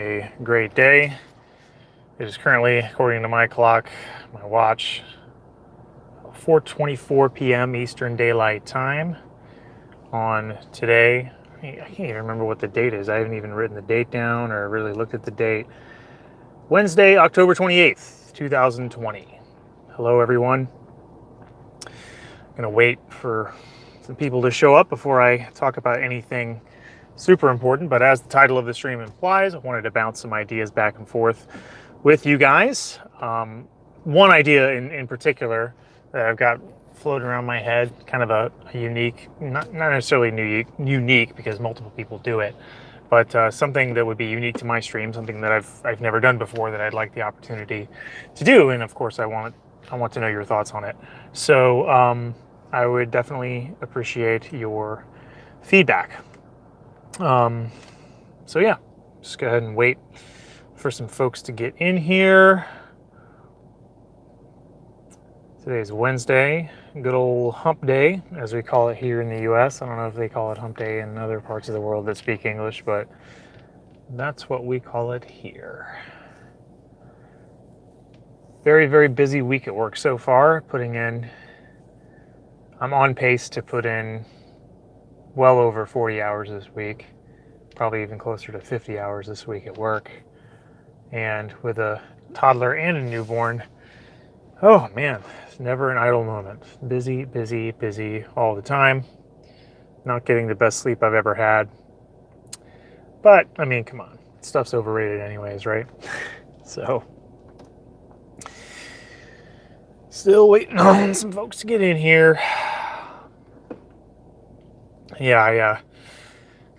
A great day. It is currently, according to my clock, my watch, 4:24 p.m. Eastern Daylight Time on today. I can't even remember what the date is. I haven't even written the date down or really looked at the date. Wednesday, October 28th, 2020. Hello, everyone. I'm going to wait for some people to show up before I talk about anything super important, but as the title of the stream implies, I wanted to bounce some ideas back and forth with you guys. One idea in particular that I've got floating around my head, kind of a unique, not necessarily unique because multiple people do it, but something that would be unique to my stream, something that I've never done before that I'd like the opportunity to do, and of course I want to know your thoughts on it. So I would definitely appreciate your feedback. So yeah, just go ahead and wait for some folks to get in here. Today's Wednesday, good old hump day, as we call it here in the US. I don't know if they call it hump day in other parts of the world that speak English, but that's what we call it here. Very, very busy week at work so far. I'm on pace to put in well over 40 hours this week, probably even closer to 50 hours this week at work. And with a toddler and a newborn, oh man, it's never an idle moment. Busy, busy, busy all the time. Not getting the best sleep I've ever had. But, I mean, come on. Stuff's overrated anyways, right? So, still waiting on some folks to get in here. Yeah, I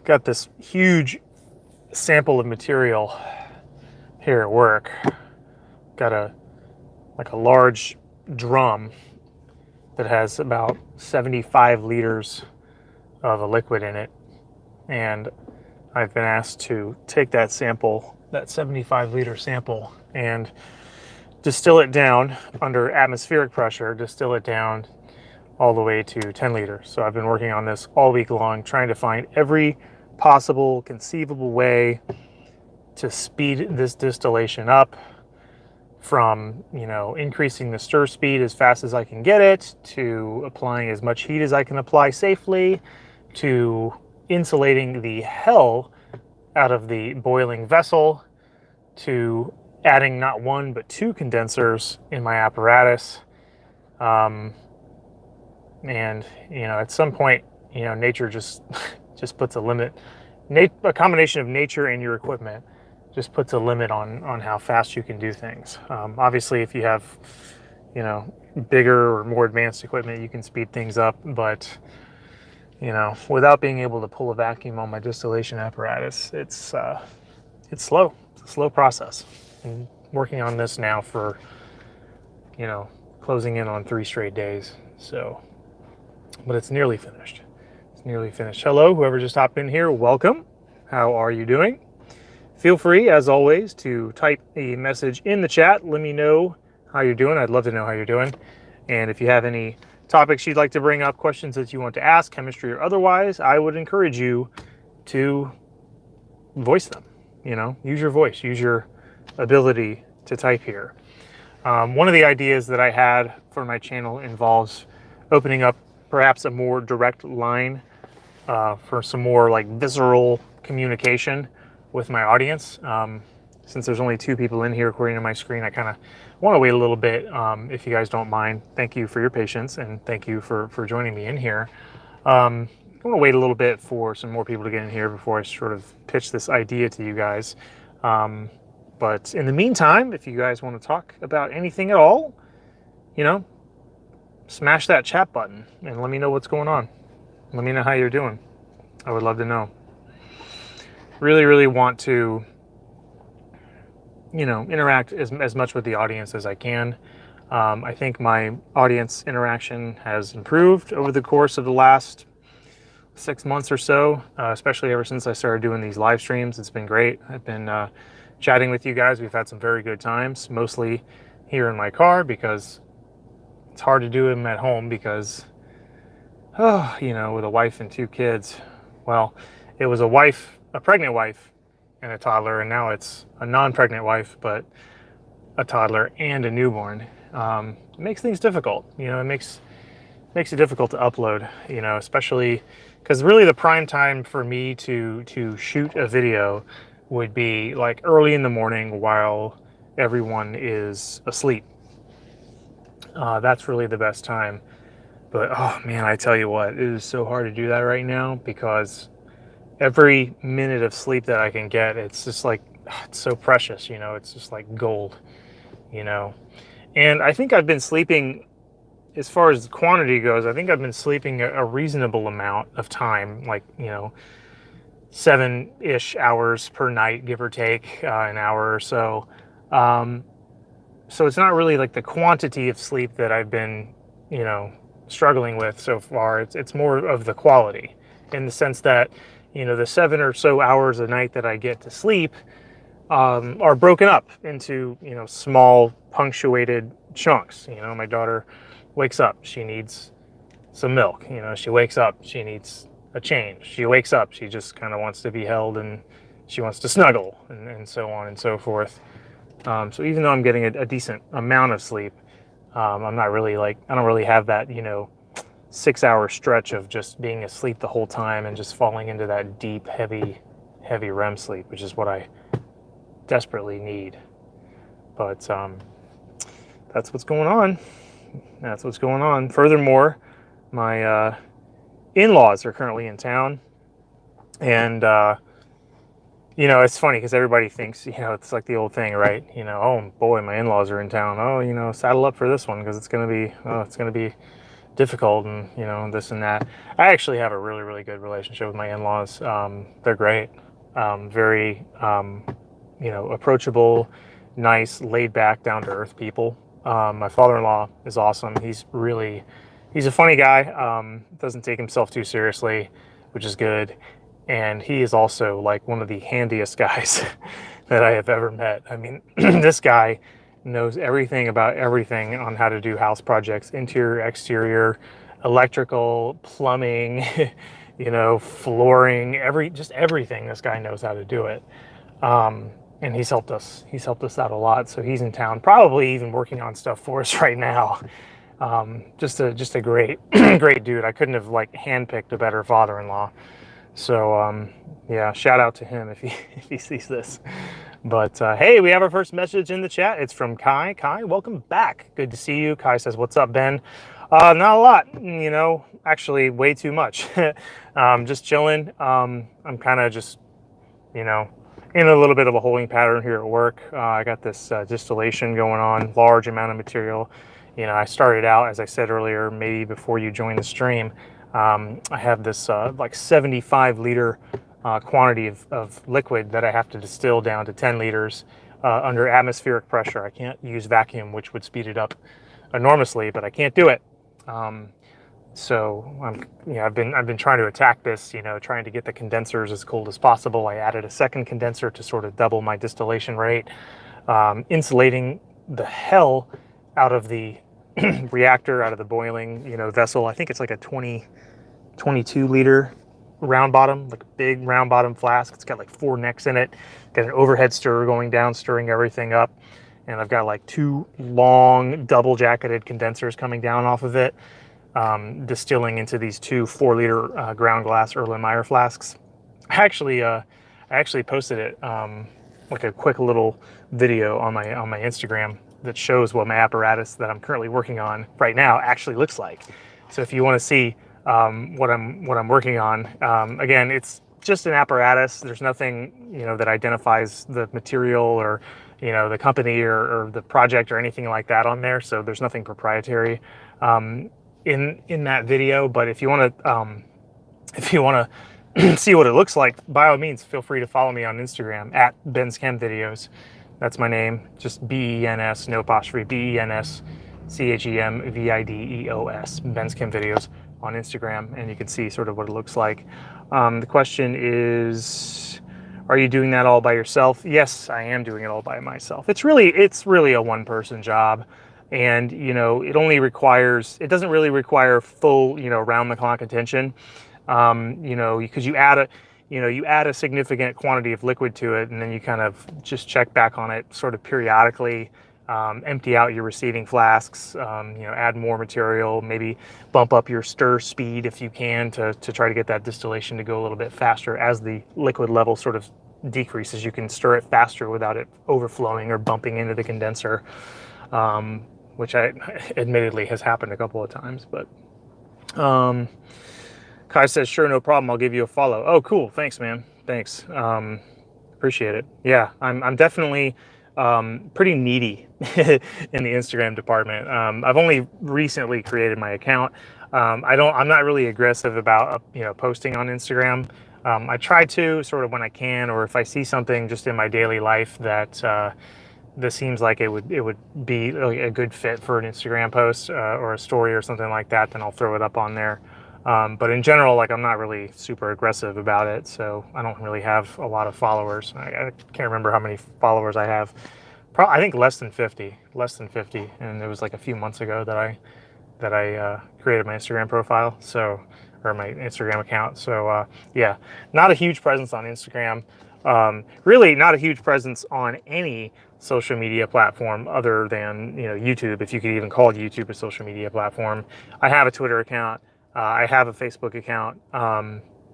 got this huge sample of material here at work. Got a large drum that has about 75 liters of a liquid in it, and I've been asked to take that 75 liter sample, and distill it down under atmospheric pressure, distill it down all the way to 10 liters. So I've been working on this all week long, trying to find every possible, conceivable way to speed this distillation up, from, increasing the stir speed as fast as I can get it, to applying as much heat as I can apply safely, to insulating the hell out of the boiling vessel, to adding not one but two condensers in my apparatus. And at some point, nature just puts a limit. A combination of nature and your equipment just puts a limit on how fast you can do things. Obviously, if you have bigger or more advanced equipment, you can speed things up, but without being able to pull a vacuum on my distillation apparatus, it's slow. It's a slow process. I'm working on this now for closing in on 3 straight days. So, but it's nearly finished. It's nearly finished. Hello, whoever just hopped in here, welcome. How are you doing? Feel free, as always, to type a message in the chat. Let me know how you're doing. I'd love to know how you're doing. And if you have any topics you'd like to bring up, questions that you want to ask, chemistry or otherwise, I would encourage you to voice them. Use your voice, use your ability to type here. One of the ideas that I had for my channel involves opening up perhaps a more direct line for some more visceral communication with my audience. Since there's only 2 people in here according to my screen, I kind of want to wait a little bit, if you guys don't mind. Thank you for your patience, and thank you for joining me in here. I want to wait a little bit for some more people to get in here before I sort of pitch this idea to you guys. But in the meantime, if you guys want to talk about anything at all, smash that chat button and let me know what's going on. Let me know how you're doing. I would love to know. Really, really want to, interact as much with the audience as I can. I think my audience interaction has improved over the course of the last 6 months or so, especially ever since I started doing these live streams. It's been great. I've been chatting with you guys. We've had some very good times, mostly here in my car, because it's hard to do them at home because, with a wife and 2 kids. Well, it was a pregnant wife and a toddler, and now it's a non-pregnant wife, but a toddler and a newborn. It makes things difficult. It makes it difficult to upload. Especially because really the prime time for me to shoot a video would be like early in the morning while everyone is asleep. That's really the best time. But oh man, I tell you what, it is so hard to do that right now because every minute of sleep that I can get, it's just like, it's so precious, it's just like gold, And I think I've been sleeping, as far as quantity goes, I think I've been sleeping a reasonable amount of time, like, 7-ish hours per night, give or take an hour or so. So it's not really like the quantity of sleep that I've been, struggling with so far. It's more of the quality, in the sense that, the 7 or so hours a night that I get to sleep are broken up into, small punctuated chunks. My daughter wakes up, she needs some milk. She wakes up, she needs a change. She wakes up, she just kind of wants to be held and she wants to snuggle, and so on and so forth. So even though I'm getting a decent amount of sleep, I'm not really I don't really have that, 6-hour stretch of just being asleep the whole time and just falling into that deep, heavy REM sleep, which is what I desperately need. But that's what's going on. That's what's going on. Furthermore, my in-laws are currently in town, and it's funny because everybody thinks, it's like the old thing, right? Oh boy, my in-laws are in town. Oh, saddle up for this one because it's gonna be difficult, and this and that. I actually have a really, really good relationship with my in-laws. They're great, very, approachable, nice, laid back, down to earth people. My father-in-law is awesome. He's a funny guy. Doesn't take himself too seriously, which is good. And he is also like one of the handiest guys that I have ever met. I mean, this guy knows everything about everything on how to do house projects, interior, exterior, electrical, plumbing, flooring, just everything. This guy knows how to do it. And he's helped us out a lot. So he's in town, probably even working on stuff for us right now. Just a great, great dude. I couldn't have handpicked a better father-in-law. So, yeah, shout out to him if he sees this. But, hey, we have our first message in the chat. It's from Kai. Kai, welcome back. Good to see you. Kai says, what's up, Ben? Not a lot, actually way too much. Just chilling. I'm kind of just, in a little bit of a holding pattern here at work. I got this distillation going on, large amount of material. I started out, as I said earlier, maybe before you joined the stream, I have this 75 liter quantity of liquid that I have to distill down to 10 liters under atmospheric pressure. I can't use vacuum, which would speed it up enormously, but I can't do it. So I've been trying to attack this, trying to get the condensers as cold as possible. I added a second condenser to sort of double my distillation rate, insulating the hell out of the reactor, out of the boiling, vessel. I think it's like a 22 liter round bottom, like a big round bottom flask. It's got 4 necks in it. Got an overhead stirrer going down, stirring everything up. And I've got 2 long double jacketed condensers coming down off of it, distilling into these 2 4-liter ground glass Erlenmeyer flasks. I actually posted it like a quick little video on my Instagram that shows what my apparatus that I'm currently working on right now actually looks like. So if you want to see what I'm working on, again, it's just an apparatus. There's nothing that identifies the material or the company or the project or anything like that on there. So there's nothing proprietary in that video. But if you want to see what it looks like, by all means, feel free to follow me on Instagram at Ben's Chem Videos. That's my name, just BENS, no apostrophe, BENS, CHEMVIDEOS, Ben's Chem Videos on Instagram, and you can see sort of what it looks like. The question is, are you doing that all by yourself? Yes, I am doing it all by myself. It's really a one-person job, and it doesn't really require full round-the-clock attention. Because you add a significant quantity of liquid to it, and then you kind of just check back on it sort of periodically. Empty out your receiving flasks, add more material, maybe bump up your stir speed if you can to try to get that distillation to go a little bit faster as the liquid level sort of decreases. You can stir it faster without it overflowing or bumping into the condenser, which admittedly has happened a couple of times. But Kai says, sure, no problem. I'll give you a follow. Oh, cool. Thanks, man. Thanks. Appreciate it. Yeah, I'm definitely pretty needy in the Instagram department. I've only recently created my account. I'm not really aggressive about posting on Instagram. I try to sort of when I can, or if I see something just in my daily life that seems like it would be a good fit for an Instagram post or a story or something like that, then I'll throw it up on there. But in general, like, I'm not really super aggressive about it, so I don't really have a lot of followers. I can't remember how many followers I have. I think less than 50, and it was like a few months ago that I created my Instagram profile, or my Instagram account. So yeah, not a huge presence on Instagram. Really not a huge presence on any social media platform other than YouTube, if you could even call YouTube a social media platform. I have a Twitter account. I have a Facebook account,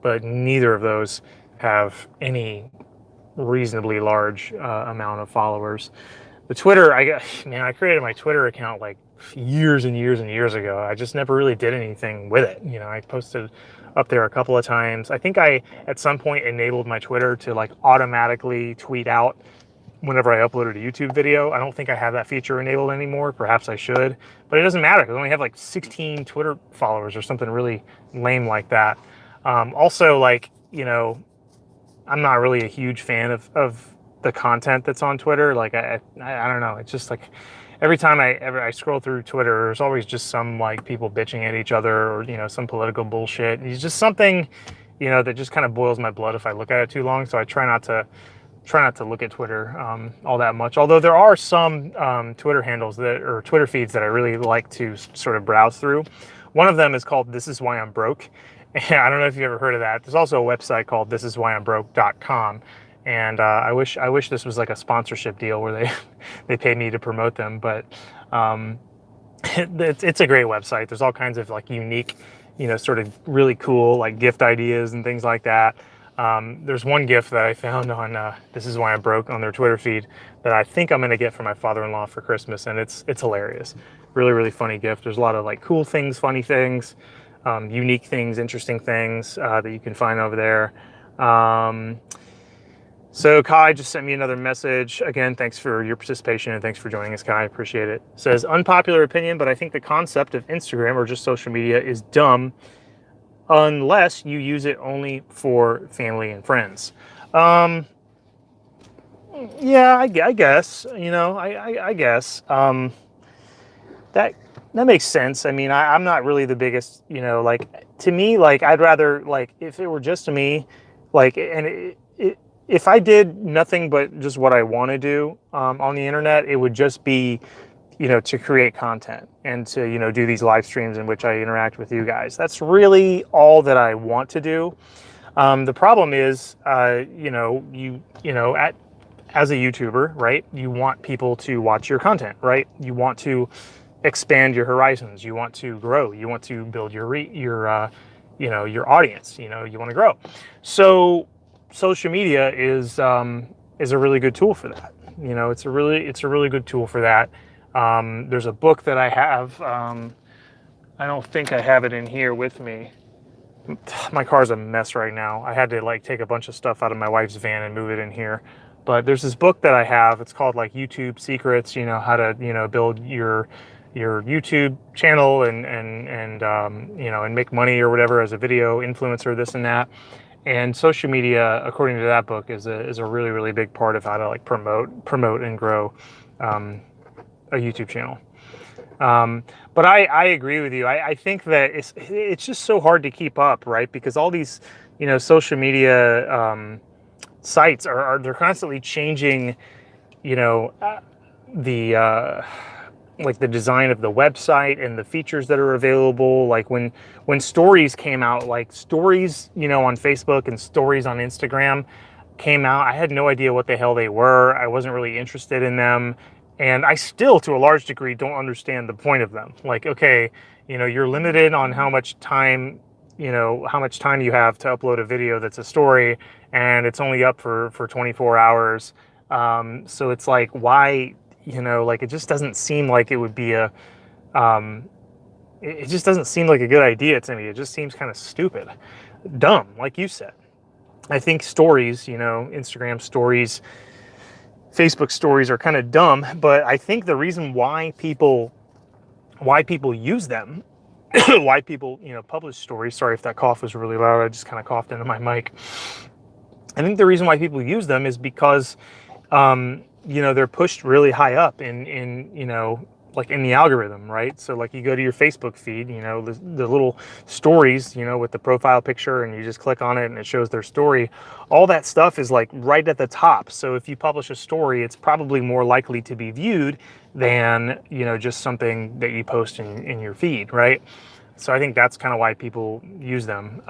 but neither of those have any reasonably large amount of followers. The Twitter, I created my Twitter account like years and years and years ago. I just never really did anything with it. I posted up there a couple of times. I think I, at some point, enabled my Twitter to like automatically tweet out whenever I uploaded a YouTube video. I don't think I have that feature enabled anymore. Perhaps I should, but it doesn't matter because I only have like 16 Twitter followers or something really lame like that. Also, like, I'm not really a huge fan of the content that's on Twitter. Like, I don't know. It's just like every time I scroll through Twitter, there's always just some like people bitching at each other, or some political bullshit. It's just something that just kind of boils my blood if I look at it too long. So I try not to look at Twitter all that much. Although there are some Twitter handles or Twitter feeds that I really like to sort of browse through. One of them is called "This Is Why I'm Broke." And I don't know if you've ever heard of that. There's also a website called thisiswhyimbroke.com. And I wish this was like a sponsorship deal where they pay me to promote them. But it's a great website. There's all kinds of like unique, sort of really cool like gift ideas and things like that. There's one gift that I found on This Is Why I'm Broke on their Twitter feed that I think I'm going to get for my father-in-law for Christmas, and it's hilarious. Really, really funny gift. There's a lot of like cool things, funny things, unique things, interesting things that you can find over there. So Kai just sent me another message. Again, thanks for your participation and thanks for joining us, Kai. I appreciate it. Says, unpopular opinion, but I think the concept of Instagram or just social media is dumb unless you use it only for family and friends. Yeah, I guess, I guess. That makes sense. I mean, I'm not really the biggest, like, to me, like, I'd rather, like, if it were just to me, like, and if I did nothing but just what I want to do on the internet, it would just be, to create content and to, do these live streams in which I interact with you guys. That's really all that I want to do. The problem is, as a YouTuber, right, you want people to watch your content, right? You want to expand your horizons. You want to grow. You want to build your audience. You want to grow. So social media is a really good tool for that. It's a really good tool for that. There's a book that I have. I don't think I have it in here with me. My car's a mess right now. I had to like take a bunch of stuff out of my wife's van and move it in here. But there's this book that I have. It's called like YouTube Secrets. How to build your YouTube channel and make money or whatever as a video influencer, this and that. And social media, according to that book, is a really, really big part of how to like promote and grow a YouTube channel. But I agree with you. I think that it's just so hard to keep up, right? Because all these social media sites they're constantly changing the like the design of the website and the features that are available. Like when stories came out, like stories, you know, on Facebook and stories on Instagram came out, I had no idea what the hell they were. I wasn't really interested in them. And I still, to a large degree, don't understand the point of them. Like, okay, you know, you're limited on how much time, you know, how much time you have to upload a video that's a story, and it's only up for 24 hours. So it's like, why, you know, like it just doesn't seem like it would be it just doesn't seem like a good idea to me. It just seems kind of stupid, dumb, like you said. I think stories, you know, Instagram stories, Facebook stories are kind of dumb, but I think the reason why people use them, why people, you know, publish stories. Sorry if that cough was really loud. I just kind of coughed into my mic. I think the reason why people use them is because, you know, they're pushed really high up in you know, like in the algorithm, right? So like you go to your Facebook feed, you know, the little stories, you know, with the profile picture, and you just click on it and it shows their story. All that stuff is like right at the top. So if you publish a story, it's probably more likely to be viewed than, you know, just something that you post in your feed, right? So I think that's kind of why people use them,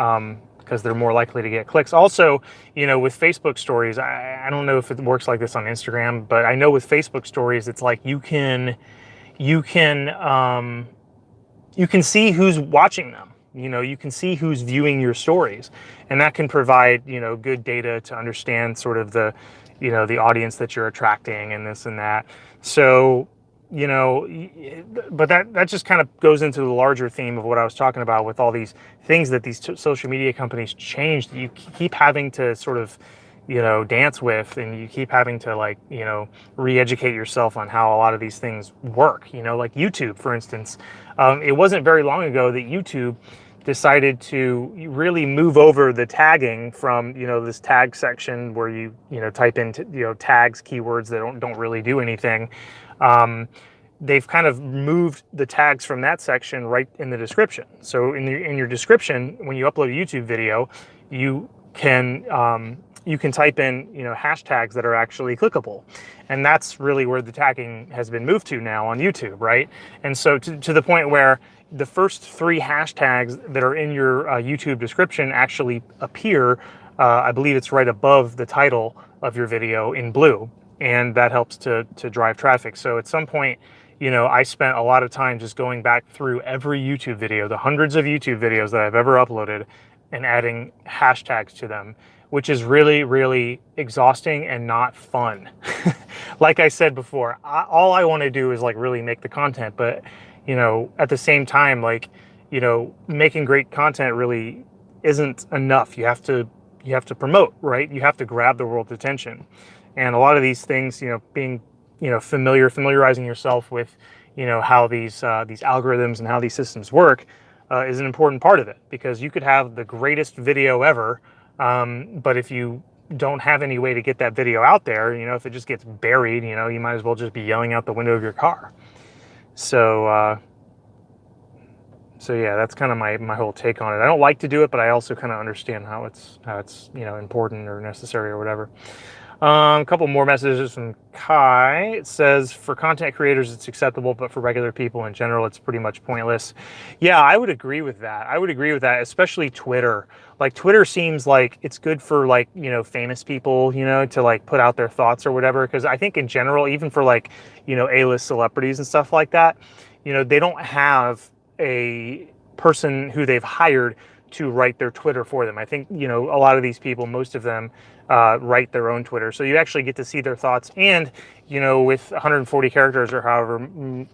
because they're more likely to get clicks. Also, you know, with Facebook stories, I don't know if it works like this on Instagram, but I know with Facebook stories, it's like you can see who's watching them. You know, you can see who's viewing your stories, and that can provide, you know, good data to understand sort of the, you know, the audience that you're attracting and this and that. So, you know, but that just kind of goes into the larger theme of what I was talking about with all these things that these social media companies change, that you keep having to sort of, you know, dance with, and you keep having to, like, you know, re-educate yourself on how a lot of these things work. You know, like YouTube, for instance. It wasn't very long ago that YouTube decided to really move over the tagging from, you know, this tag section where you know, type in, you know, tags, keywords that don't really do anything. They've kind of moved the tags from that section right in the description. So in your description, when you upload a YouTube video, you can type in, you know, hashtags that are actually clickable. And that's really where the tagging has been moved to now on YouTube, right? And so to the point where the first 3 hashtags that are in your YouTube description actually appear, I believe it's right above the title of your video in blue. And that helps to drive traffic. So at some point, you know, I spent a lot of time just going back through every YouTube video, the hundreds of YouTube videos that I've ever uploaded, and adding hashtags to them, which is really, really exhausting and not fun. Like I said before, all I want to do is like really make the content, but, you know, at the same time, like, you know, making great content really isn't enough. You have to promote, right? You have to grab the world's attention. And a lot of these things, you know, being, you know, familiarizing yourself with, you know, how these algorithms and how these systems work is an important part of it, because you could have the greatest video ever, but if you don't have any way to get that video out there, you know, if it just gets buried, you know, you might as well just be yelling out the window of your car. So, so yeah, that's kind of my whole take on it. I don't like to do it, but I also kind of understand how it's you know, important or necessary or whatever. A couple more messages from Kai. It says, for content creators, it's acceptable, but for regular people in general, it's pretty much pointless. Yeah, I would agree with that. I would agree with that, especially Twitter. Like, Twitter seems like it's good for, like, you know, famous people, you know, to like put out their thoughts or whatever. Because I think in general, even for like, you know, A-list celebrities and stuff like that, you know, they don't have a person who they've hired to write their Twitter for them. I think, you know, a lot of these people, most of them, write their own Twitter. So you actually get to see their thoughts. And, you know, with 140 characters or however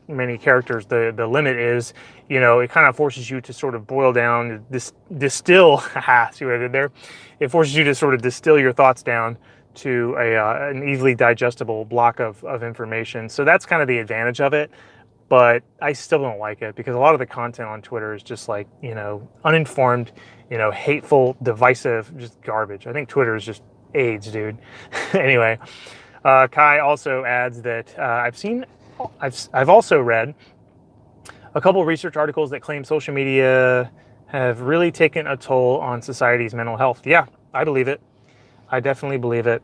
many characters the limit is, you know, it kind of forces you to sort of boil down, distill, see what I did there? It forces you to sort of distill your thoughts down to an easily digestible block of information. So that's kind of the advantage of it. But I still don't like it, because a lot of the content on Twitter is just like, you know, uninformed, you know, hateful, divisive, just garbage. I think Twitter is just AIDS, dude. Anyway, Kai also adds that I've also read a couple of research articles that claim social media have really taken a toll on society's mental health. Yeah, I believe it. I definitely believe it.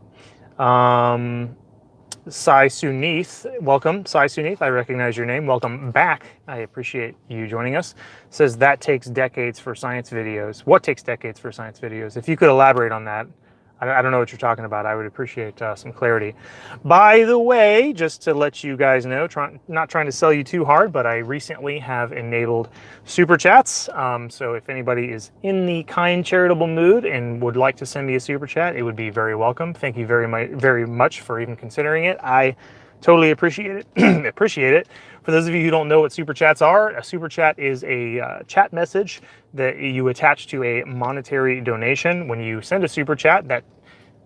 Sai Sunith, welcome. Sai Sunith, I recognize your name. Welcome back. I appreciate you joining us. Says that takes decades for science videos. What takes decades for science videos? If you could elaborate on that. I don't know what you're talking about. I would appreciate some clarity. By the way, just to let you guys know, not trying to sell you too hard, but I recently have enabled super chats. So if anybody is in the kind charitable mood and would like to send me a super chat, it would be very welcome. Thank you very much for even considering it. I totally appreciate it. Appreciate it. For those of you who don't know what super chats are, a super chat is a chat message that you attach to a monetary donation. When you send a super chat,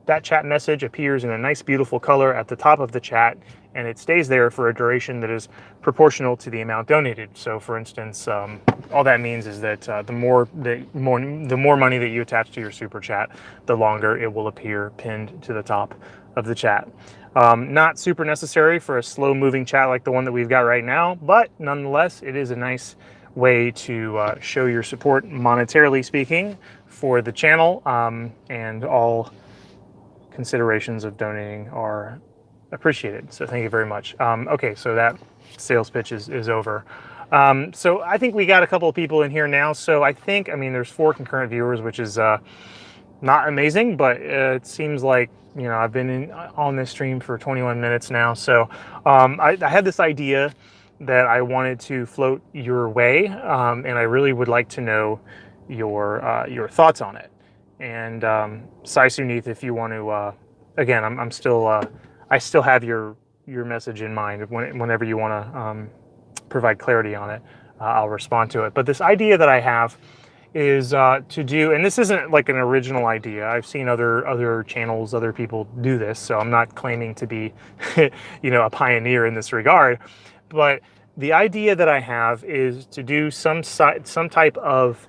that chat message appears in a nice, beautiful color at the top of the chat, and it stays there for a duration that is proportional to the amount donated. So, for instance, all that means is that the more money that you attach to your super chat, the longer it will appear pinned to the top of the chat. Not super necessary for a slow-moving chat like the one that we've got right now, but nonetheless, it is a nice way to show your support, monetarily speaking, for the channel, and all considerations of donating are appreciated. So thank you very much. Okay, so that sales pitch is over. So I think we got a couple of people in here now. So I mean, there's 4 concurrent viewers, which is not amazing, but it seems like, you know, I've been on this stream for 21 minutes now. So I had this idea that I wanted to float your way, and I really would like to know your thoughts on it. And Sai Sunith, if you want to, again, I'm still, I still have your message in mind. Whenever you want to provide clarity on it, I'll respond to it. But this idea that I have is to do, and this isn't like an original idea. I've seen other channels, other people do this, so I'm not claiming to be, you know, a pioneer in this regard. But the idea that I have is to do some type of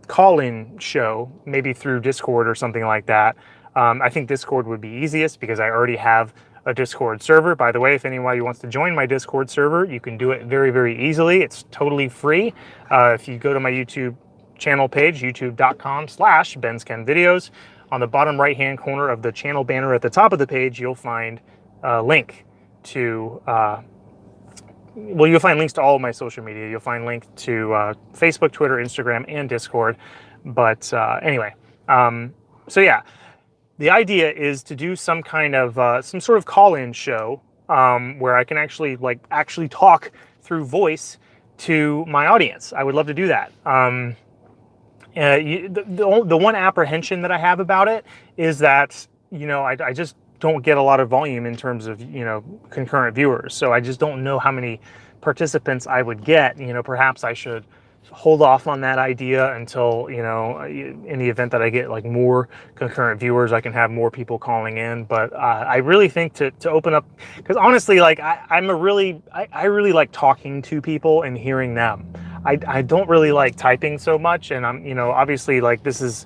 call-in show, maybe through Discord or something like that. I think Discord would be easiest because I already have a Discord server. By the way, if anybody wants to join my Discord server, you can do it very, very easily. It's totally free. If you go to my YouTube channel page, youtube.com/benschemvideos, on the bottom right-hand corner of the channel banner at the top of the page, you'll find a link to well, you'll find links to all of my social media. You'll find links to Facebook, Twitter, Instagram, and Discord. But anyway, so yeah, the idea is to do some kind of some sort of call-in show where I can actually talk through voice to my audience. I would love to do that. The one apprehension that I have about it is that, you know, I just don't get a lot of volume in terms of, you know, concurrent viewers. So I just don't know how many participants I would get. You know, perhaps I should hold off on that idea until, you know, in the event that I get like more concurrent viewers, I can have more people calling in. But I really think to open up, because honestly, like I really like talking to people and hearing them. I don't really like typing so much, and I'm, you know, obviously, like, this is,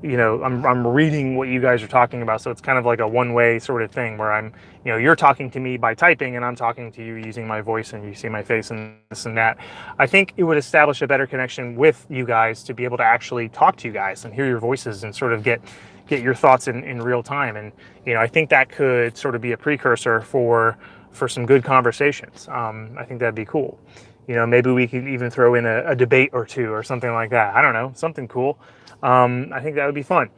you know, I'm reading what you guys are talking about, so it's kind of like a one-way sort of thing where I'm, you know, you're talking to me by typing and I'm talking to you using my voice and you see my face and this and that. I think it would establish a better connection with you guys to be able to actually talk to you guys and hear your voices and sort of get your thoughts in real time. And, you know, I think that could sort of be a precursor for some good conversations. I think that'd be cool. You know, maybe we could even throw in a debate or two or something like that. I don't know, something cool. I think that would be fun.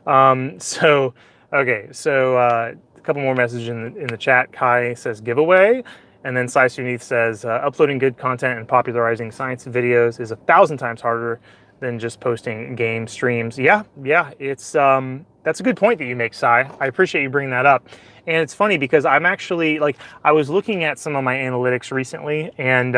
Okay, so a couple more messages in the chat. Kai says giveaway, and then Sai Sunith says uploading good content and popularizing science videos is 1,000 times harder than just posting game streams. Yeah, it's that's a good point that you make, Sai. I appreciate you bringing that up. And it's funny because I'm actually, like, I was looking at some of my analytics recently, and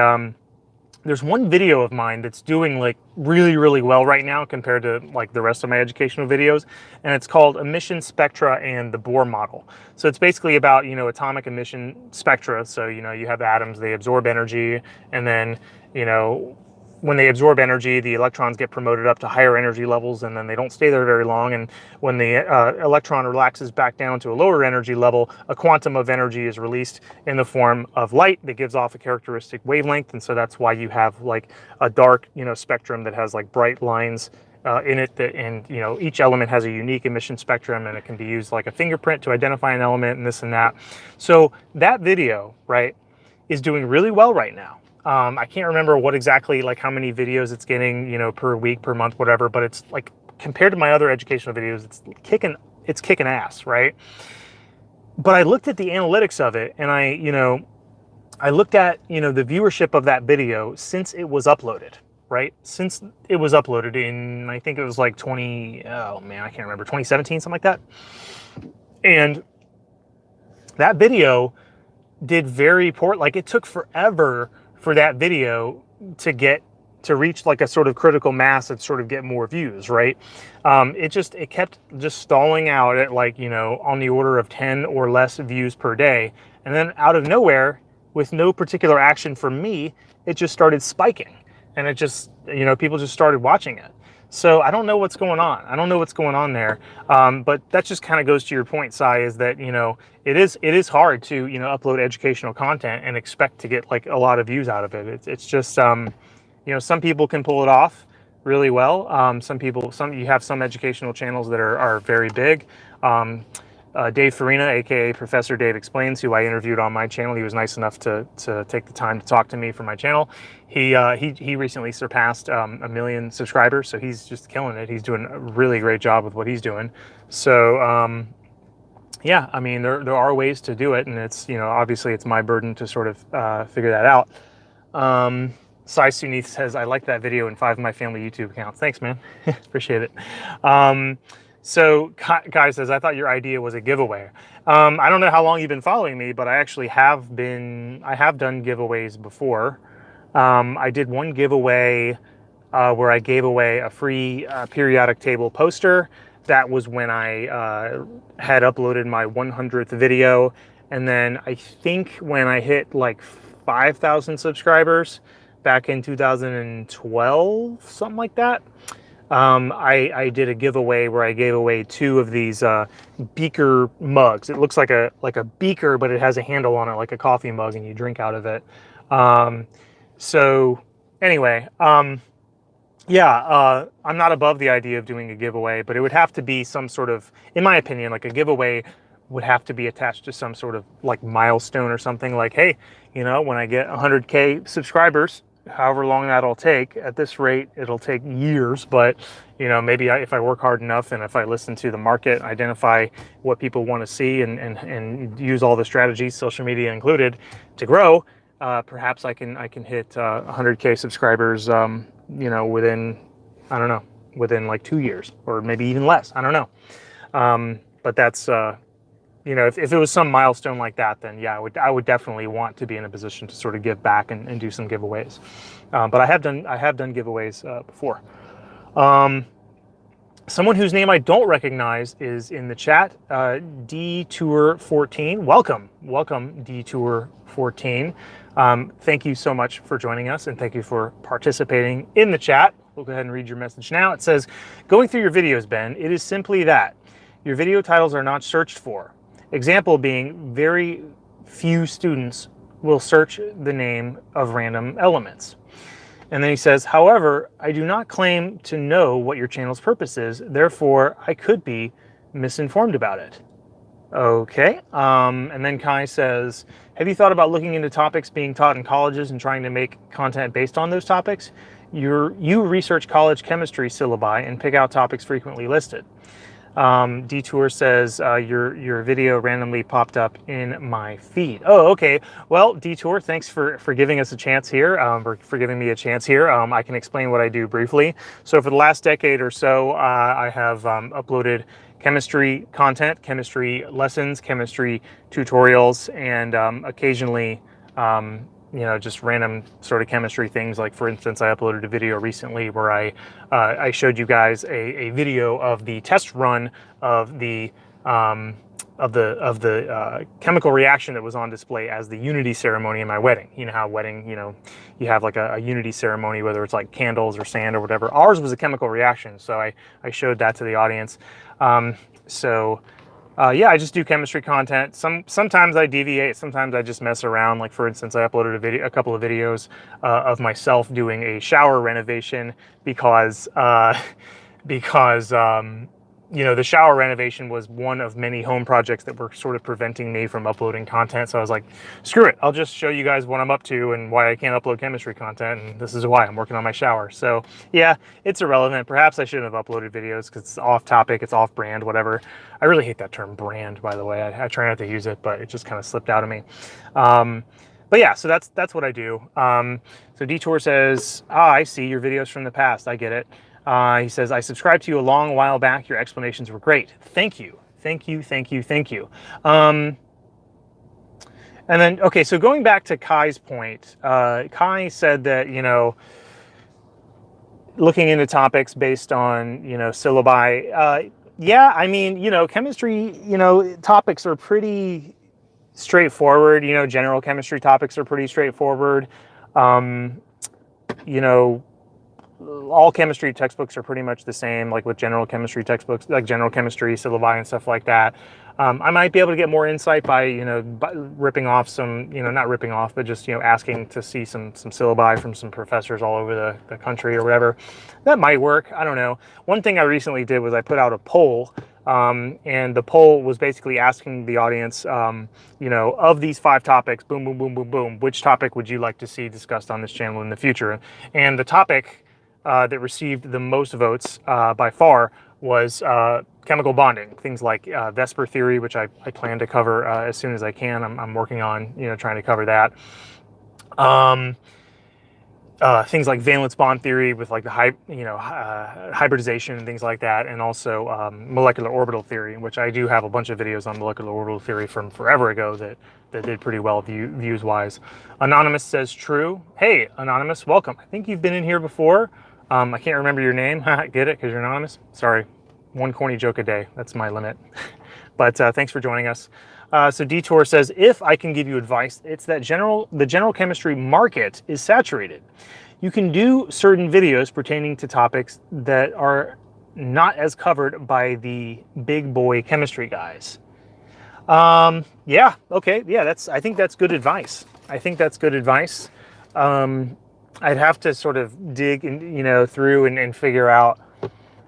there's one video of mine that's doing like really, really well right now compared to like the rest of my educational videos. And it's called Emission, Spectra, and the Bohr model. So it's basically about, you know, atomic emission spectra. So, you know, you have atoms, they absorb energy, and then, you know, when they absorb energy, the electrons get promoted up to higher energy levels, and then they don't stay there very long. And when the electron relaxes back down to a lower energy level, a quantum of energy is released in the form of light that gives off a characteristic wavelength. And so that's why you have like a dark, you know, spectrum that has like bright lines in it, and each element has a unique emission spectrum, and it can be used like a fingerprint to identify an element and this and that. So that video, right, is doing really well right now. I can't remember what exactly, like how many videos it's getting, per week, per month, whatever, but it's like compared to my other educational videos, it's kicking ass, right? But I looked at the analytics of it, and I looked at, the viewership of that video since it was uploaded, right? Since it was uploaded in, I think it was like I can't remember, 2017, something like that. And that video did very poor. Like, it took forever for that video to reach like a sort of critical mass and sort of get more views, right? It kept just stalling out at like, on the order of 10 or less views per day. And then out of nowhere, with no particular action from me, it just started spiking. And it just, people just started watching it. So I don't know what's going on. I don't know what's going on there. But that just kind of goes to your point, Sai, is that, it is hard to, upload educational content and expect to get like a lot of views out of it. It's just, some people can pull it off really well. You have some educational channels that are very big. Dave Farina, aka Professor Dave Explains, who I interviewed on my channel. He was nice enough to take the time to talk to me for my channel. He recently surpassed 1 million subscribers, so he's just killing it. He's doing a really great job with what he's doing. So yeah, I mean, there are ways to do it, and it's, obviously it's my burden to sort of figure that out. Sai Sunith says, I like that video in 5 of my family YouTube accounts. Thanks, man. Appreciate it. So Kai says, I thought your idea was a giveaway. I don't know how long you've been following me, but I actually have done giveaways before. I did one giveaway where I gave away a free periodic table poster. That was when I had uploaded my 100th video. And then I think when I hit like 5,000 subscribers back in 2012, something like that, I did a giveaway where I gave away 2 of these beaker mugs. It looks like a beaker, but it has a handle on it, like a coffee mug, and you drink out of it. So anyway, yeah, I'm not above the idea of doing a giveaway, but it would have to be some sort of, in my opinion, like a giveaway would have to be attached to some sort of like milestone or something, like, hey, when I get 100K subscribers, however long that'll take. At this rate, it'll take years, but maybe if I work hard enough and if I listen to the market, identify what people want to see, and use all the strategies, social media included, to grow, perhaps I can hit 100K subscribers, within, I don't know, within like 2 years, or maybe even less. I don't know. But that's, if it was some milestone like that, then yeah, I would definitely want to be in a position to sort of give back and do some giveaways. But I have done giveaways before. Someone whose name I don't recognize is in the chat, Detour14. Welcome, Detour14. Thank you so much for joining us, and thank you for participating in the chat. We'll go ahead and read your message now. It says, going through your videos, Ben, it is simply that. Your video titles are not searched for. Example being, very few students will search the name of random elements. And then he says, however, I do not claim to know what your channel's purpose is, therefore I could be misinformed about it. Okay, and then Kai says, have you thought about looking into topics being taught in colleges and trying to make content based on those topics? You research college chemistry syllabi and pick out topics frequently listed. Detour says, your video randomly popped up in my feed. Oh, okay. Well, Detour, thanks for giving us a chance here, for giving me a chance here. I can explain what I do briefly. So for the last decade or so, I have uploaded chemistry content, chemistry lessons, chemistry tutorials, and occasionally, just random sort of chemistry things. Like, for instance, I uploaded a video recently where I showed you guys a video of the test run of the chemical reaction that was on display as the unity ceremony in my wedding. You know how wedding, you have like a unity ceremony, whether it's like candles or sand or whatever. Ours was a chemical reaction, so I showed that to the audience. Yeah, I just do chemistry content. Sometimes I deviate, sometimes I just mess around. Like, for instance, I uploaded a couple of videos of myself doing a shower renovation because because you know, the shower renovation was one of many home projects that were sort of preventing me from uploading content. So I was like, screw it, I'll just show you guys what I'm up to and why I can't upload chemistry content, and this is why I'm working on my shower. So yeah, it's irrelevant. Perhaps I shouldn't have uploaded videos because it's off topic, it's off brand, whatever. I really hate that term brand, by the way. I try not to use it, but it just kind of slipped out of me. But yeah, so that's what I do. So Detour says, I see your videos from the past. I get it. He says, I subscribed to you a long while back. Your explanations were great. Thank you. Thank you, thank you, thank you. And then, okay, so going back to Kai's point, Kai said that, you know, looking into topics based on, you know, syllabi. Yeah, I mean, you know, chemistry, you know, topics are pretty straightforward. You know, general chemistry topics are pretty straightforward. You know, all chemistry textbooks are pretty much the same, like with general chemistry textbooks, like general chemistry, syllabi and stuff like that. I might be able to get more insight by, you know, ripping off some, you know, not ripping off, but just, you know, asking to see some syllabi from some professors all over the country or whatever. That might work. I don't know. One thing I recently did was I put out a poll, and the poll was basically asking the audience, you know, of these 5 topics, boom, boom, boom, boom, boom, which topic would you like to see discussed on this channel in the future? And the topic that received the most votes by far was chemical bonding, things like Vesper theory, which I plan to cover as soon as I can. I'm working on, you know, trying to cover that. Things like valence bond theory with like the hybridization and things like that, and also molecular orbital theory, which I do have a bunch of videos on molecular orbital theory from forever ago that did pretty well views wise. Anonymous says true. Hey, Anonymous, welcome. I think you've been in here before. I can't remember your name. Get it? Because you're anonymous? Sorry. One corny joke a day. That's my limit. But thanks for joining us. So Detour says, if I can give you advice, it's that the general chemistry market is saturated. You can do certain videos pertaining to topics that are not as covered by the big boy chemistry guys. Yeah, okay. Yeah, I think that's good advice. I think that's good advice. I'd have to sort of dig and, you know, through and figure out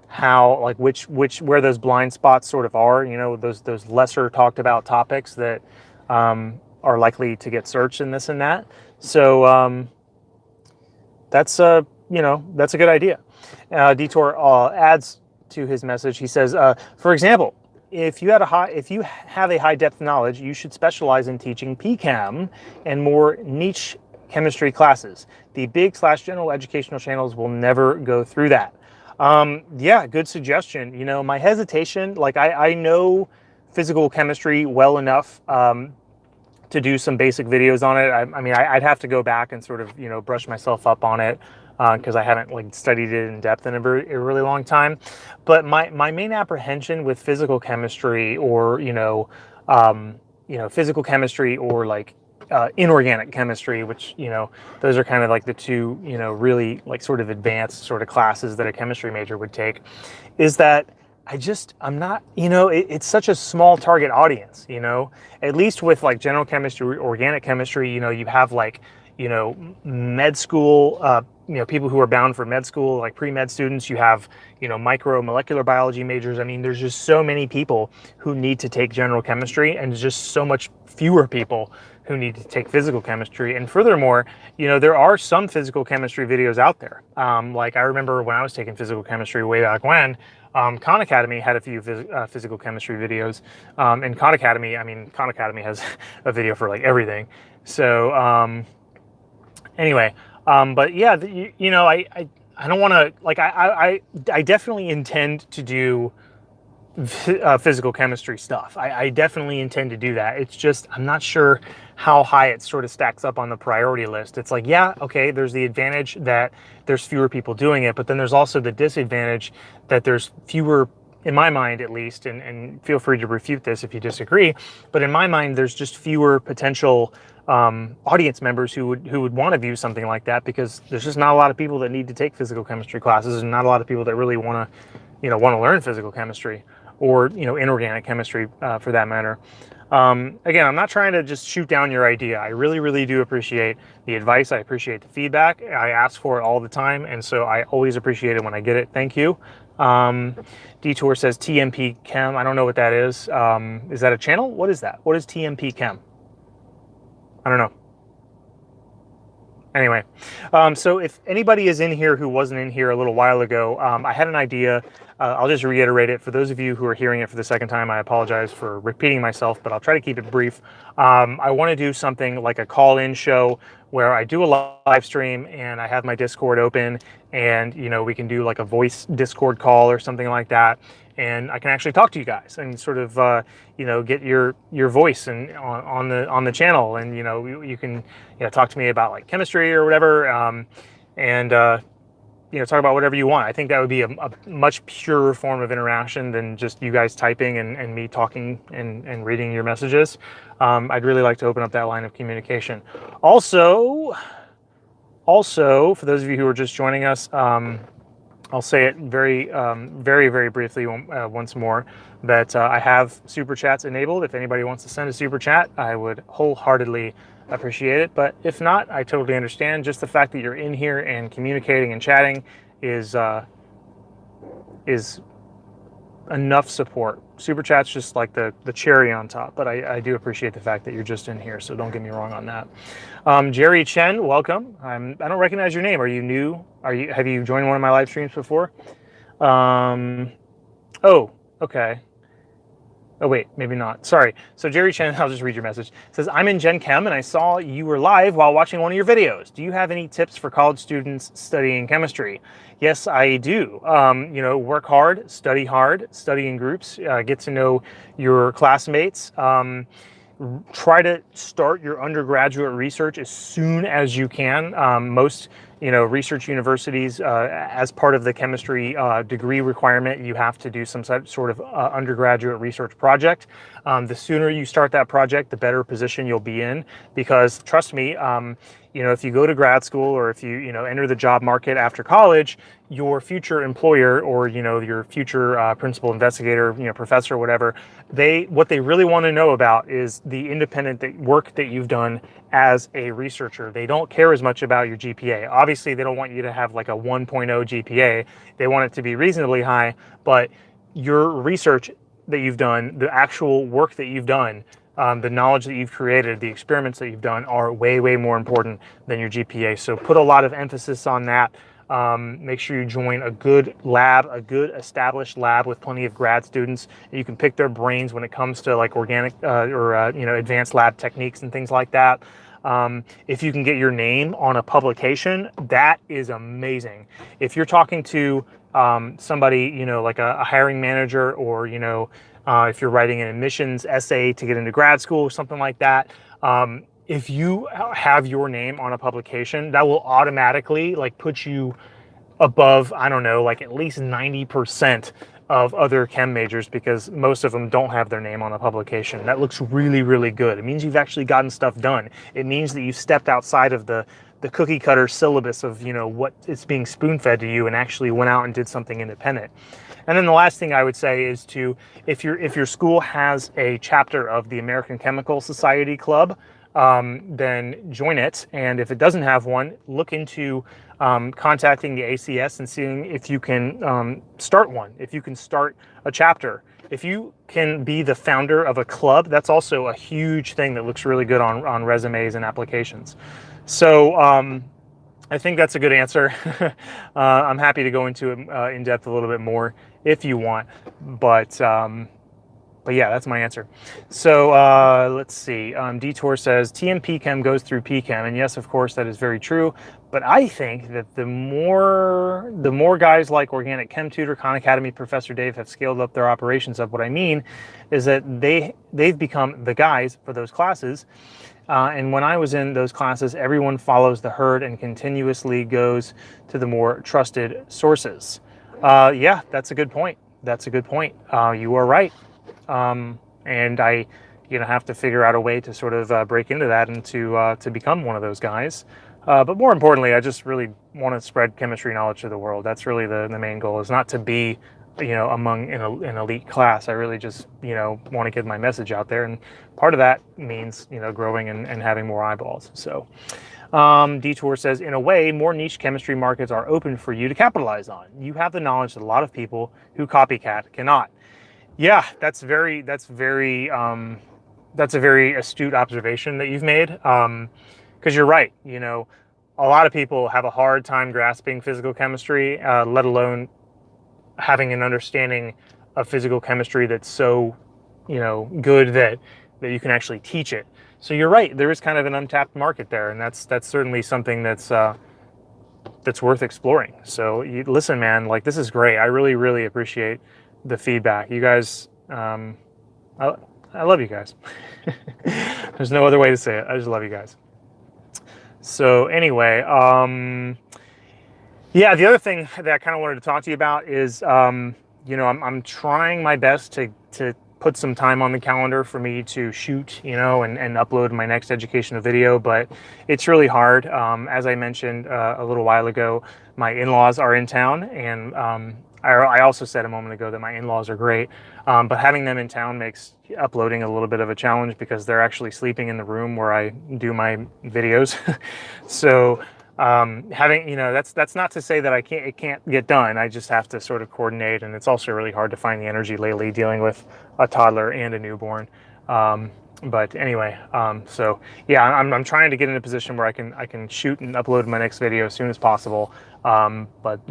how, like, where those blind spots sort of are, you know, those lesser talked about topics that are likely to get searched in this and that. So that's you know, that's a good idea. Detour adds to his message. He says, for example, if you have a high depth knowledge, you should specialize in teaching PChem and more niche chemistry classes. The big / general educational channels will never go through that. Yeah, good suggestion. You know, my hesitation, like I know physical chemistry well enough to do some basic videos on it. I mean, I'd have to go back and sort of, you know, brush myself up on it because I haven't like studied it in depth in a really long time. But my main apprehension with physical chemistry, or physical chemistry, or like inorganic chemistry, which, you know, those are kind of like the two, you know, really like sort of advanced sort of classes that a chemistry major would take, is that I'm not, you know, it's such a small target audience, you know, at least with like general chemistry, organic chemistry, you know, you have like, you know, med school, you know, people who are bound for med school, like pre-med students, you have, you know, molecular biology majors. I mean, there's just so many people who need to take general chemistry, and just so much fewer people who need to take physical chemistry. And furthermore, you know, there are some physical chemistry videos out there. Like I remember when I was taking physical chemistry way back when, Khan Academy had a few physical chemistry videos. And Khan Academy, I mean, Khan Academy has a video for like everything. So anyway, but yeah, you know, I don't want to, like, I definitely intend to do physical chemistry stuff. I definitely intend to do that. It's just, I'm not sure how high it sort of stacks up on the priority list. It's like, yeah, okay, there's the advantage that there's fewer people doing it, but then there's also the disadvantage that there's fewer, in my mind at least, and feel free to refute this if you disagree, but in my mind, there's just fewer potential audience members who would want to view something like that, because there's just not a lot of people that need to take physical chemistry classes, and not a lot of people that really want to learn physical chemistry, or, you know, inorganic chemistry for that matter. Again, I'm not trying to just shoot down your idea. I really, really do appreciate the advice. I appreciate the feedback. I ask for it all the time, and so I always appreciate it when I get it. Thank you. Detour says TMP Chem. I don't know what that is. Is that a channel? What is that? What is TMP Chem? I don't know. Anyway, so if anybody is in here who wasn't in here a little while ago, I had an idea. I'll just reiterate it. For those of you who are hearing it for the second time, I apologize for repeating myself, but I'll try to keep it brief. I want to do something like a call-in show where I do a live stream and I have my Discord open, and we can do like a voice Discord call or something like that, and I can actually talk to you guys and sort of get your voice and on the channel, and you can talk to me about like chemistry or whatever, and talk about whatever you want. I think that would be a much purer form of interaction than just you guys typing and me talking and reading your messages. I'd really like to open up that line of communication. Also, for those of you who are just joining us, I'll say it very, very briefly once more, that I have super chats enabled. If anybody wants to send a super chat, I would wholeheartedly appreciate it. But if not, I totally understand. Just the fact that you're in here and communicating and chatting is enough support. Super chat's just like the cherry on top, but I do appreciate the fact that you're just in here, so don't get me wrong on that. Jerry Chen, welcome. I don't recognize your name. Are you new? Have you joined one of my live streams before? Oh, okay. Oh wait, maybe not. Sorry. So Jerry Chen, I'll just read your message. It says, I'm in Gen Chem and I saw you were live while watching one of your videos. Do you have any tips for college students studying chemistry? Yes, I do. Work hard, study in groups, get to know your classmates. Try to start your undergraduate research as soon as you can. Most research universities, as part of the chemistry degree requirement, you have to do some sort of undergraduate research project. The sooner you start that project, the better position you'll be in, because trust me, if you go to grad school or if you enter the job market after college, your future employer or your future principal investigator, professor, whatever, what they really want to know about is the independent work that you've done as a researcher. They don't care as much about your GPA. Obviously, they don't want you to have like a 1.0 GPA. They want it to be reasonably high, but your research that you've done, the actual work that you've done, the knowledge that you've created, the experiments that you've done are way more important than your GPA. So put a lot of emphasis on that. Make sure you join a good lab, a good established lab with plenty of grad students. You can pick their brains when it comes to like organic or advanced lab techniques and things like that. If you can get your name on a publication, that is amazing. If you're talking to somebody, like a hiring manager, or if you're writing an admissions essay to get into grad school or something like that, if you have your name on a publication, that will automatically like put you above, I don't know, like at least 90% of other chem majors, because most of them don't have their name on a publication. That looks really good. It means you've actually gotten stuff done. It means that you've stepped outside of the cookie cutter syllabus of what is being spoon fed to you and actually went out and did something independent. And then the last thing I would say is if your school has a chapter of the American Chemical Society Club, then join it. And if it doesn't have one, look into contacting the ACS and seeing if you can start one, if you can start a chapter. If you can be the founder of a club, that's also a huge thing that looks really good on resumes and applications. So I think that's a good answer. I'm happy to go into it in depth a little bit more if you want, but yeah, that's my answer. So let's see. Detour says TMP Chem goes through PChem, and yes, of course, that is very true. But I think that the more guys like Organic Chem Tutor, Khan Academy, Professor Dave have scaled up their operations up, what I mean is that they've become the guys for those classes. And when I was in those classes, everyone follows the herd and continuously goes to the more trusted sources. Yeah, that's a good point. That's a good point. You are right. And I, have to figure out a way to sort of break into that and to become one of those guys. But more importantly, I just really want to spread chemistry knowledge to the world. That's really the main goal, is not to be among an elite class. I really just, want to get my message out there. And part of that means, growing and having more eyeballs. So Detour says, in a way, more niche chemistry markets are open for you to capitalize on. You have the knowledge that a lot of people who copycat cannot. Yeah, that's a very astute observation that you've made. Because you're right. A lot of people have a hard time grasping physical chemistry, let alone having an understanding of physical chemistry that's so, good that you can actually teach it. So you're right. There is kind of an untapped market there, and that's certainly something that's worth exploring. So listen, man, like, this is great. I really, really appreciate the feedback. You guys, I love you guys. There's no other way to say it. I just love you guys. So anyway, yeah, the other thing that I kind of wanted to talk to you about is, I'm trying my best to put some time on the calendar for me to shoot, and upload my next educational video, but it's really hard. As I mentioned a little while ago, my in-laws are in town, and I also said a moment ago that my in-laws are great, but having them in town makes uploading a little bit of a challenge because they're actually sleeping in the room where I do my videos. So having, that's not to say that it can't get done. I just have to sort of coordinate, and it's also really hard to find the energy lately dealing with a toddler and a newborn. But anyway, so yeah, I'm trying to get in a position where I can shoot and upload my next video as soon as possible. But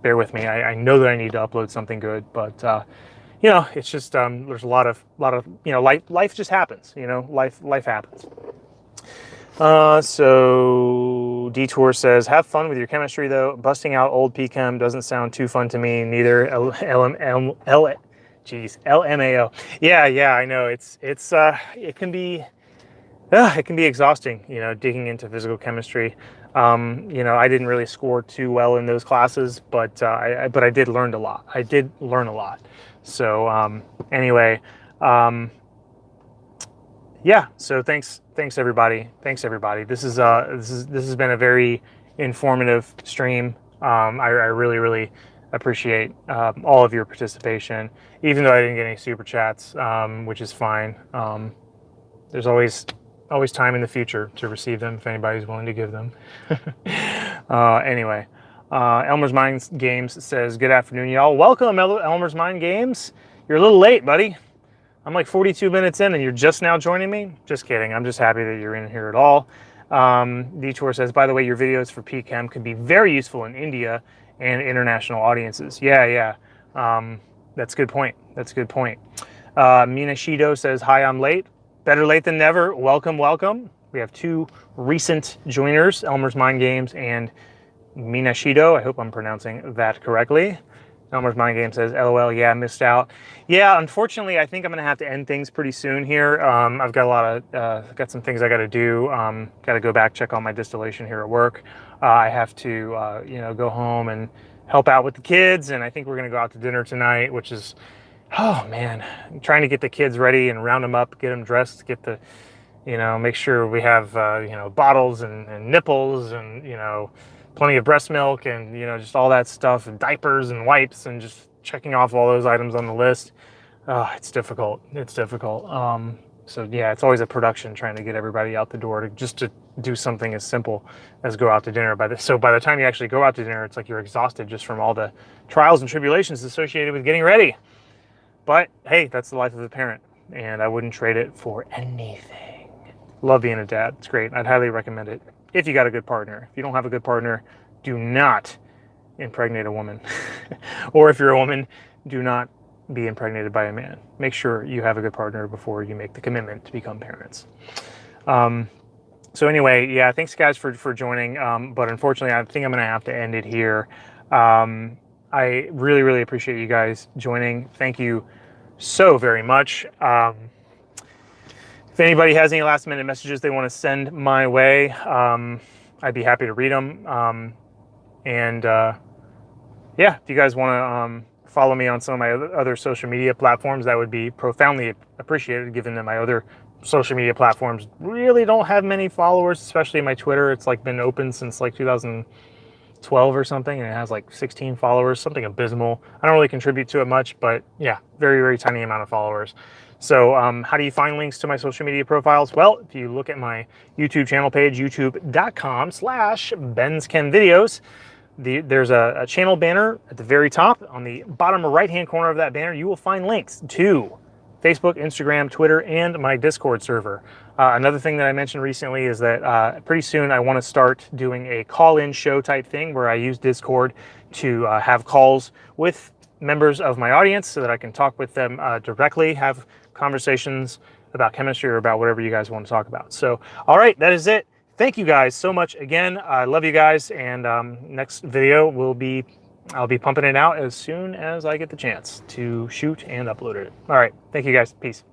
bear with me. I know that I need to upload something good, but it's just there's a lot of life just happens. Life happens. So Detour says, have fun with your chemistry though. Busting out old PChem doesn't sound too fun to me. Neither. LMAO. Yeah, I know. It can be exhausting, digging into physical chemistry. I didn't really score too well in those classes, but I did learn a lot. So anyway, yeah. So thanks everybody. This has been a very informative stream. I really, really appreciate all of your participation, even though I didn't get any super chats, which is fine. There's always time in the future to receive them if anybody's willing to give them. Anyway, Elmer's Mind Games says, good afternoon, y'all. Welcome, Elmer's Mind Games. You're a little late, buddy. I'm like 42 minutes in and you're just now joining me? Just kidding. I'm just happy that you're in here at all. Detour says, by the way, your videos for PChem can be very useful in India and international audiences. Yeah. That's a good point. Mina Shido says, hi, I'm late. Better late than never. Welcome. We have two recent joiners, Elmer's Mind Games and Mina Shido. I hope I'm pronouncing that correctly. Elmer's Mind Game says, LOL, yeah, missed out. Yeah, unfortunately, I think I'm going to have to end things pretty soon here. I've got got some things I got to do. Got to go back, check on my distillation here at work. I have to, go home and help out with the kids. And I think we're going to go out to dinner tonight, which is, oh man, I'm trying to get the kids ready and round them up, get them dressed, get the, make sure we have, bottles and nipples and, plenty of breast milk and, just all that stuff, and diapers and wipes, and just checking off all those items on the list. It's difficult. So yeah, it's always a production trying to get everybody out the door to do something as simple as go out to dinner. So by the time you actually go out to dinner, it's like you're exhausted just from all the trials and tribulations associated with getting ready. But hey, that's the life of a parent, and I wouldn't trade it for anything. Love being a dad. It's great. I'd highly recommend it. If you got a good partner. If you don't have a good partner, do not impregnate a woman. Or if you're a woman, do not be impregnated by a man. Make sure you have a good partner before you make the commitment to become parents. So anyway, yeah, thanks guys for joining. But unfortunately, I think I'm going to have to end it here. I really, really appreciate you guys joining. Thank you so very much. If anybody has any last minute messages they want to send my way, I'd be happy to read them. Yeah, if you guys want to follow me on some of my other social media platforms, that would be profoundly appreciated, given that my other social media platforms really don't have many followers, especially my Twitter. It's like been open since like 2000, 12 or something, and it has like 16 followers, something abysmal. I don't really contribute to it much, but yeah, very, very tiny amount of followers. So how do you find links to my social media profiles? Well, if you look at my YouTube channel page, youtube.com/BensChemVideos, there's a channel banner at the very top. On the bottom right-hand corner of that banner, you will find links to Facebook, Instagram, Twitter, and my Discord server. Another thing that I mentioned recently is that pretty soon I want to start doing a call-in show type thing where I use Discord to have calls with members of my audience so that I can talk with them directly, have conversations about chemistry or about whatever you guys want to talk about. So, all right, that is it. Thank you guys so much again. I love you guys, and next video I'll be pumping it out as soon as I get the chance to shoot and upload it. All right, thank you guys. Peace.